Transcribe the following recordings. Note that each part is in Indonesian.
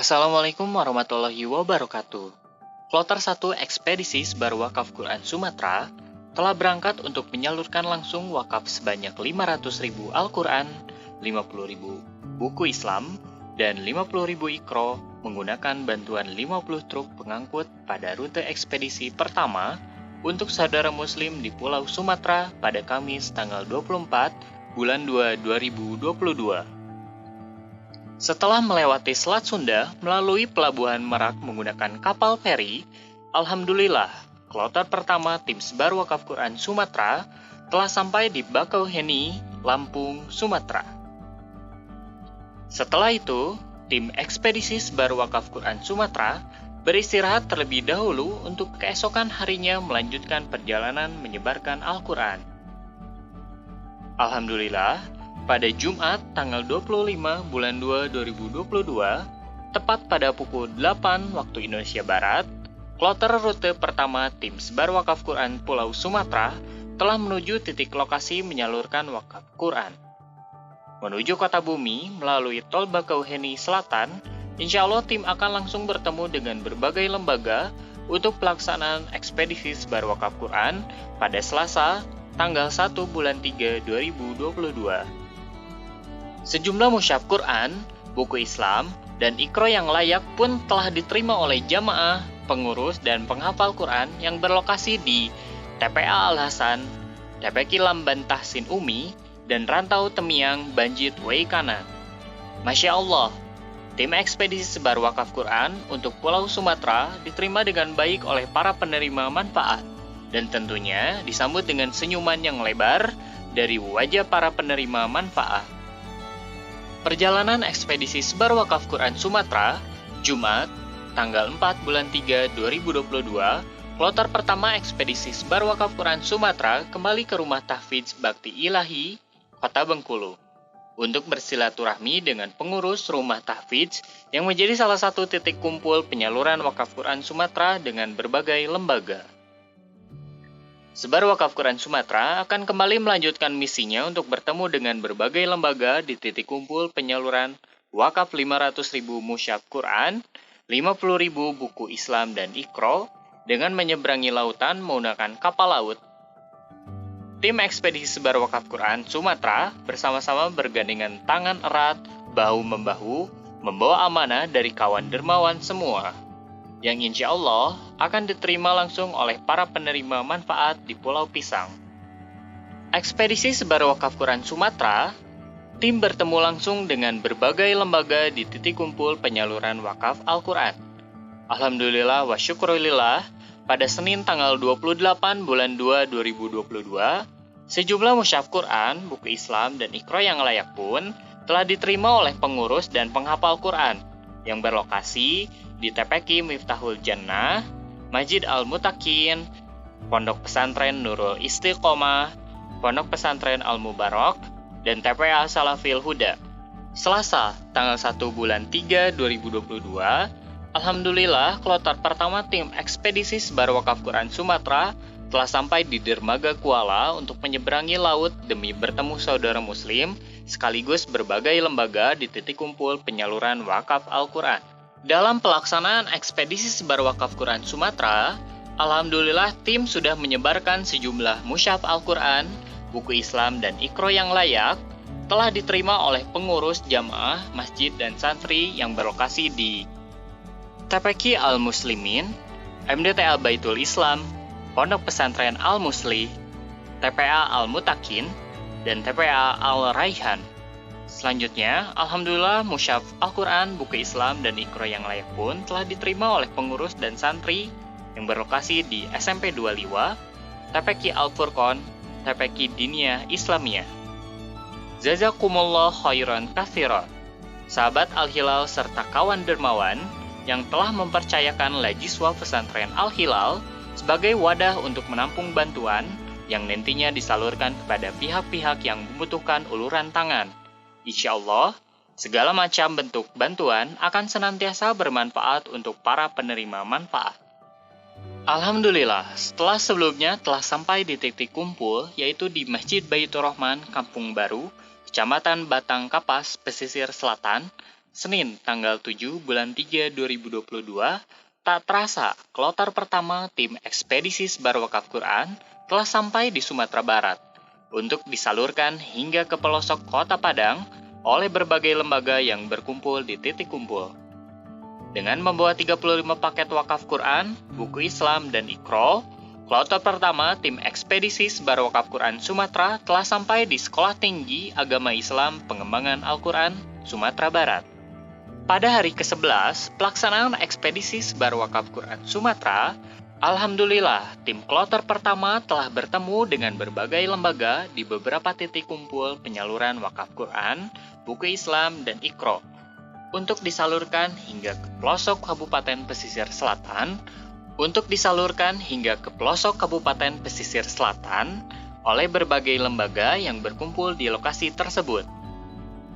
Assalamualaikum warahmatullahi wabarakatuh. Kloter 1 Ekspedisi Sebar Wakaf Quran Sumatera telah berangkat untuk menyalurkan langsung wakaf sebanyak 500.000 Al-Quran, 50.000 buku Islam, dan 50.000 ikro menggunakan bantuan 50 truk pengangkut pada rute ekspedisi pertama untuk saudara muslim di Pulau Sumatera pada Kamis tanggal 24 bulan 2 2022. Setelah melewati Selat Sunda melalui Pelabuhan Merak menggunakan kapal feri, alhamdulillah, kloter pertama tim Sebar Wakaf Quran Sumatera telah sampai di Bakauheni, Lampung, Sumatera. Setelah itu, tim Ekspedisi Sebar Wakaf Quran Sumatera beristirahat terlebih dahulu untuk keesokan harinya melanjutkan perjalanan menyebarkan Al-Quran. Alhamdulillah, pada Jumat tanggal 25 bulan 2 2022, tepat pada pukul 8 waktu Indonesia Barat, kloter rute pertama tim Sebar Wakaf Quran Pulau Sumatera telah menuju titik lokasi menyalurkan wakaf Quran. Menuju Kota Bumi melalui Tol Bakauheni Selatan, insya Allah tim akan langsung bertemu dengan berbagai lembaga untuk pelaksanaan ekspedisi Sebar Wakaf Quran pada Selasa tanggal 1 bulan 3 2022. Sejumlah mushaf Quran, buku Islam, dan ikro yang layak pun telah diterima oleh jamaah, pengurus, dan penghafal Quran yang berlokasi di TPA Al-Hasan, TPQ Lamban Tahsin Umi, dan Rantau Temiang Banjit Waikana. Masya Allah, tim ekspedisi Sebar Wakaf Quran untuk Pulau Sumatera diterima dengan baik oleh para penerima manfaat, dan tentunya disambut dengan senyuman yang lebar dari wajah para penerima manfaat. Perjalanan ekspedisi Sebar Wakaf Quran Sumatera, Jumat, tanggal 4 bulan 3 2022, kloter pertama ekspedisi Sebar Wakaf Quran Sumatera kembali ke rumah tahfidz Bakti Ilahi, Kota Bengkulu, untuk bersilaturahmi dengan pengurus rumah tahfidz yang menjadi salah satu titik kumpul penyaluran wakaf Quran Sumatera dengan berbagai lembaga. Sebar Wakaf Quran Sumatera akan kembali melanjutkan misinya untuk bertemu dengan berbagai lembaga di titik kumpul penyaluran wakaf 500.000 mushaf Quran, 50.000 buku Islam dan ikro dengan menyeberangi lautan menggunakan kapal laut. Tim ekspedisi Sebar Wakaf Quran Sumatera bersama-sama bergandengan tangan erat, bahu-membahu, membawa amanah dari kawan dermawan semua, yang insya Allah akan diterima langsung oleh para penerima manfaat di Pulau Pisang. Ekspedisi Sebar Wakaf Quran Sumatera, tim bertemu langsung dengan berbagai lembaga di titik kumpul penyaluran wakaf Al-Quran. Alhamdulillah wa syukurillah, pada Senin tanggal 28 bulan 2 2022, sejumlah mushaf Quran, buku Islam, dan ikro yang layak pun telah diterima oleh pengurus dan penghafal Quran yang berlokasi di TPQ Miftahul Jannah, Masjid Al-Mutakin, Pondok Pesantren Nurul Istiqomah, Pondok Pesantren Al-Mubarak, dan TPA Salafil Huda. Selasa, tanggal 1 bulan 3 2022, alhamdulillah kloter pertama tim ekspedisi Sebar Wakaf Quran Sumatera telah sampai di dermaga Kuala untuk menyeberangi laut demi bertemu saudara muslim sekaligus berbagai lembaga di titik kumpul penyaluran wakaf Al-Quran. Dalam pelaksanaan ekspedisi Sebar Wakaf Quran Sumatera, alhamdulillah tim sudah menyebarkan sejumlah mushaf Al-Quran, buku Islam, dan ikro yang layak telah diterima oleh pengurus jamaah, masjid, dan santri yang berlokasi di TPQ Al-Muslimin, MDTA Baitul Islam, Pondok Pesantren Al-Musli, TPA Al-Mutakin, dan TPA Al-Raihan. Selanjutnya, alhamdulillah mushaf Al-Quran, buku Islam, dan ikro yang layak pun telah diterima oleh pengurus dan santri yang berlokasi di SMP 2 Liwa, TPQ Al-Furqon, TPQ Diniyah Islamiyah. Jazakumullah khairan katsiran, sahabat Al-Hilal serta kawan dermawan yang telah mempercayakan Lajiswa Pesantren Al-Hilal sebagai wadah untuk menampung bantuan yang nantinya disalurkan kepada pihak-pihak yang membutuhkan uluran tangan. Insya Allah, segala macam bentuk bantuan akan senantiasa bermanfaat untuk para penerima manfaat. Alhamdulillah, setelah sebelumnya telah sampai di titik kumpul, yaitu di Masjid Baitur Rahman, Kampung Baru, Kecamatan Batang Kapas, Pesisir Selatan, Senin tanggal 7 bulan 3 2022, tak terasa kloter pertama tim ekspedisi sebar wakaf Quran telah sampai di Sumatera Barat untuk disalurkan hingga ke pelosok kota Padang oleh berbagai lembaga yang berkumpul di titik kumpul. Dengan membawa 35 paket wakaf Quran, buku Islam, dan Iqra, kloter pertama tim ekspedisi sebar wakaf Quran Sumatera telah sampai di Sekolah Tinggi Agama Islam Pengembangan Al-Quran, Sumatera Barat. Pada hari ke-11, pelaksanaan ekspedisi sebar wakaf Quran Sumatera, alhamdulillah tim kloter pertama telah bertemu dengan berbagai lembaga di beberapa titik kumpul penyaluran wakaf Quran, buku Islam, dan Iqra untuk disalurkan hingga ke pelosok Kabupaten Pesisir Selatan oleh berbagai lembaga yang berkumpul di lokasi tersebut.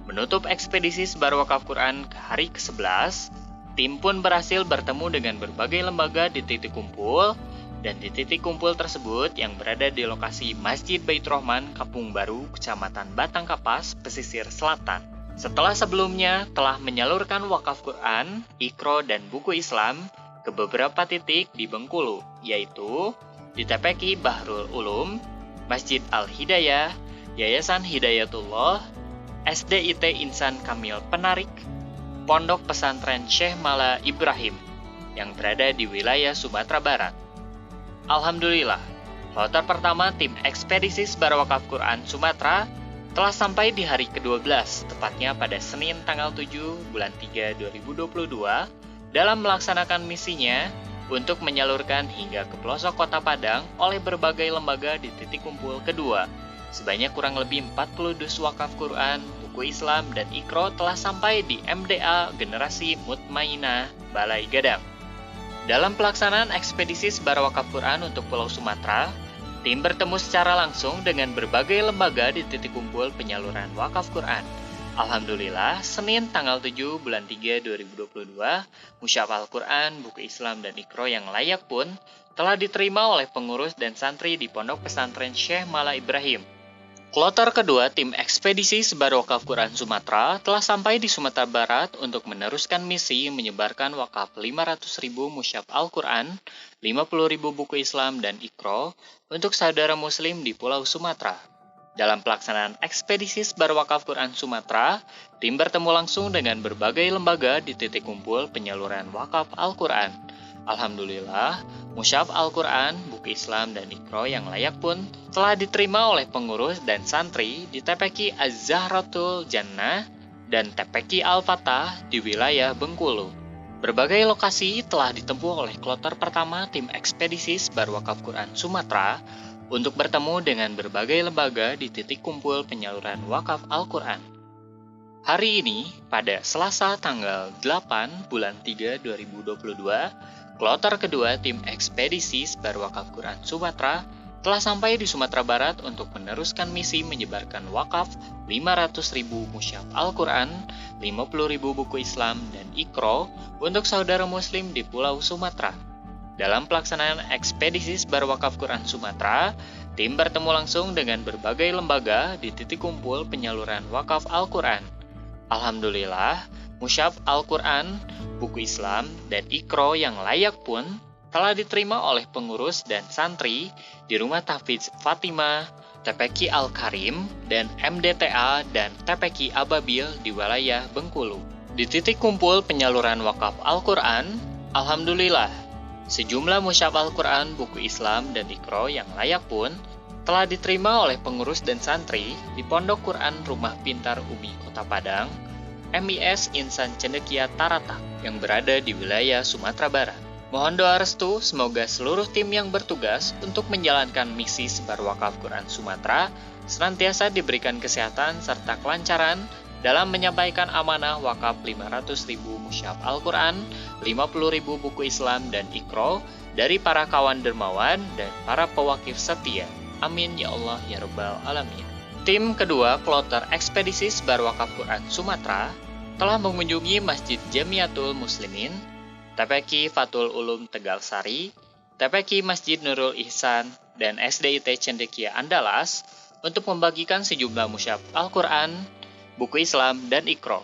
Menutup ekspedisi sebar wakaf Quran ke hari ke-11, tim pun berhasil bertemu dengan berbagai lembaga di titik kumpul, dan di titik kumpul tersebut yang berada di lokasi Masjid Baitur Rahman, Kampung Baru, Kecamatan Batang Kapas, Pesisir Selatan. Setelah sebelumnya telah menyalurkan wakaf Quran, Iqra, dan buku Islam ke beberapa titik di Bengkulu, yaitu di TPQ Bahrul Ulum, Masjid Al-Hidayah, Yayasan Hidayatullah, SDIT Insan Kamil Penarik, Pondok Pesantren Syekh Mala Ibrahim yang berada di wilayah Sumatera Barat. Alhamdulillah, kloter pertama tim ekspedisi sebar wakaf Quran Sumatera telah sampai di hari ke-12, tepatnya pada Senin tanggal 7 bulan 3 2022, dalam melaksanakan misinya untuk menyalurkan hingga ke pelosok kota Padang oleh berbagai lembaga di titik kumpul kedua. Sebanyak kurang lebih 40 dus wakaf Quran, buku Islam, dan Iqra telah sampai di MDA Generasi Mutmainah Balai Gadang. Dalam pelaksanaan ekspedisi sebar wakaf Quran untuk Pulau Sumatera, tim bertemu secara langsung dengan berbagai lembaga di titik kumpul penyaluran wakaf Quran. Alhamdulillah, Senin tanggal 7 bulan 3 2022, Musyaf Al-Quran, buku Islam, dan Iqra yang layak pun telah diterima oleh pengurus dan santri di Pondok Pesantren Syekh Mala Ibrahim. Kloter kedua tim ekspedisi sebar wakaf Quran Sumatera telah sampai di Sumatera Barat untuk meneruskan misi menyebarkan wakaf 500.000 musyaf Al-Quran, 50.000 buku Islam, dan Iqra untuk saudara muslim di Pulau Sumatera. Dalam pelaksanaan ekspedisi sebar wakaf Quran Sumatera, tim bertemu langsung dengan berbagai lembaga di titik kumpul penyaluran wakaf Al-Quran. Alhamdulillah, musyaf Al-Quran, buku Islam, dan Iqra yang layak pun telah diterima oleh pengurus dan santri di TPQ Az-Zahratul Jannah dan TPQ Al-Fatah di wilayah Bengkulu. Berbagai lokasi telah ditempuh oleh kloter pertama tim ekspedisi sebar wakaf Quran Sumatera untuk bertemu dengan berbagai lembaga di titik kumpul penyaluran wakaf Al-Quran. Hari ini, pada Selasa tanggal 8 bulan 3 2022, kloter kedua tim ekspedisi sebar wakaf Quran Sumatera telah sampai di Sumatera Barat untuk meneruskan misi menyebarkan wakaf 500.000 musyaf Al-Quran, 50.000 buku Islam, dan Iqra untuk saudara muslim di Pulau Sumatera. Dalam pelaksanaan ekspedisi sebar wakaf Quran Sumatera, tim bertemu langsung dengan berbagai lembaga di titik kumpul penyaluran wakaf Al-Quran. Alhamdulillah, musyaf Al-Quran, buku Islam, dan Iqra yang layak pun telah diterima oleh pengurus dan santri di Rumah Tahfidz Fatimah, TPQ Al-Karim, dan MDTA dan TPQ Ababil di wilayah Bengkulu. Di titik kumpul penyaluran wakaf Al-Quran, alhamdulillah, sejumlah musyaf Al-Quran, buku Islam, dan Iqra yang layak pun telah diterima oleh pengurus dan santri di Pondok Quran Rumah Pintar Umi Kota Padang, MIS Insan Cendekia Taratak yang berada di wilayah Sumatera Barat. Mohon doa restu semoga seluruh tim yang bertugas untuk menjalankan misi sebar wakaf Quran Sumatera senantiasa diberikan kesehatan serta kelancaran dalam menyampaikan amanah wakaf 500.000 musyaf Al-Quran, 50.000 buku Islam, dan Iqra dari para kawan dermawan dan para pewakif setia. Amin ya Allah ya Rabbal Alamin. Tim kedua kloter ekspedisi sebar wakaf Quran Sumatera telah mengunjungi Masjid Jamiatul Muslimin, TPQ Fathul Ulum Tegal Sari, TPQ Masjid Nurul Ihsan, dan SDIT Cendekia Andalas untuk membagikan sejumlah musyaf Al-Quran, buku Islam, dan Iqra.